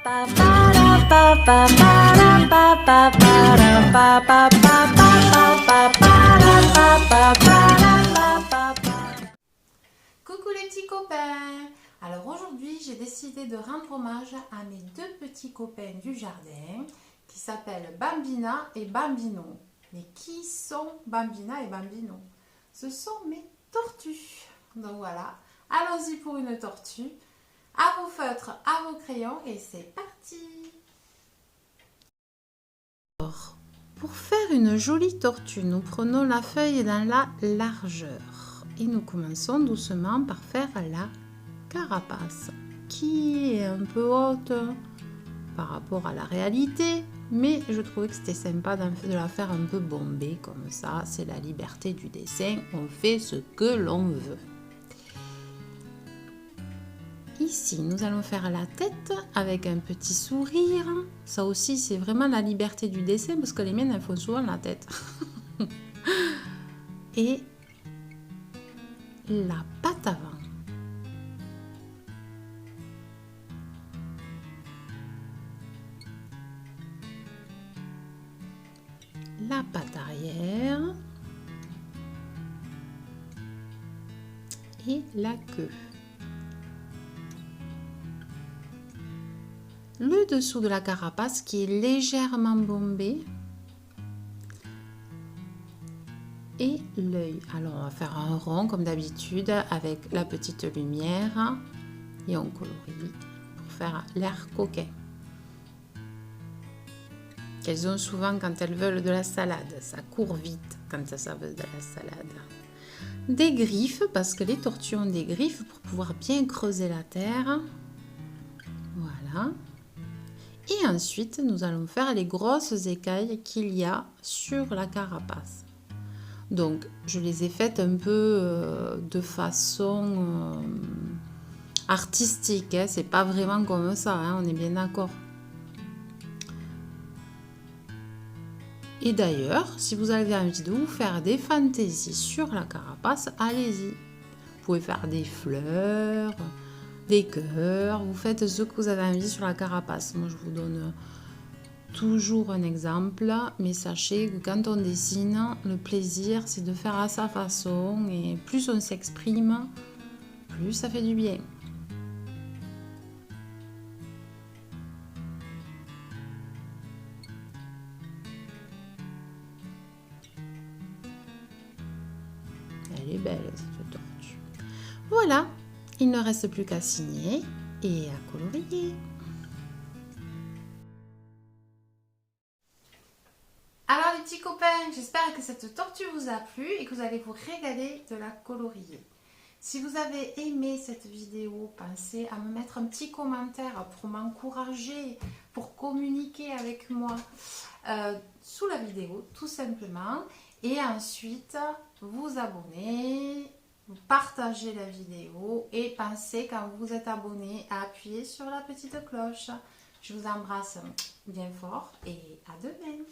Coucou les petits copains! Alors aujourd'hui j'ai décidé de rendre hommage à mes deux petits copains du jardin qui s'appellent Bambina et Bambino. Mais qui sont Bambina et Bambino? Ce sont mes tortues. Donc voilà, allons-y pour une tortue. À vos feutres, à vos crayons et c'est parti! Alors, pour faire une jolie tortue, nous prenons la feuille dans la largeur et nous commençons doucement par faire la carapace qui est un peu haute par rapport à la réalité, mais je trouvais que c'était sympa de la faire un peu bombée comme ça. C'est la liberté du dessin, on fait ce que l'on veut. Ici, nous allons faire la tête avec un petit sourire. Ça aussi, c'est vraiment la liberté du dessin parce que les miennes, elles font souvent la tête. Et la patte avant. La patte arrière. Et la queue. Le dessous de la carapace qui est légèrement bombé et l'œil. Alors on va faire un rond comme d'habitude avec la petite lumière et on colorie pour faire l'air coquin qu'elles ont souvent quand elles veulent de la salade. Ça court vite quand ça veut de la salade. Des griffes parce que les tortues ont des griffes pour pouvoir bien creuser la terre. Voilà. Et ensuite, nous allons faire les grosses écailles qu'il y a sur la carapace. Donc, je les ai faites un peu de façon artistique. Hein. C'est pas vraiment comme ça, hein, on est bien d'accord. Et d'ailleurs, si vous avez envie de vous faire des fantaisies sur la carapace, allez-y. Vous pouvez faire des fleurs, des cœurs, vous faites ce que vous avez envie sur la carapace. Moi je vous donne toujours un exemple, mais sachez que quand on dessine, le plaisir c'est de faire à sa façon et plus on s'exprime, plus ça fait du bien. Elle est belle cette tortue. Voilà, il ne reste plus qu'à signer et à colorier. Alors les petits copains, j'espère que cette tortue vous a plu et que vous allez vous régaler de la colorier. Si vous avez aimé cette vidéo, pensez à me mettre un petit commentaire pour m'encourager, pour communiquer avec moi sous la vidéo tout simplement. Et ensuite, vous abonner, vous partagez la vidéo et pensez quand vous êtes abonné à appuyer sur la petite cloche. Je vous embrasse bien fort et à demain.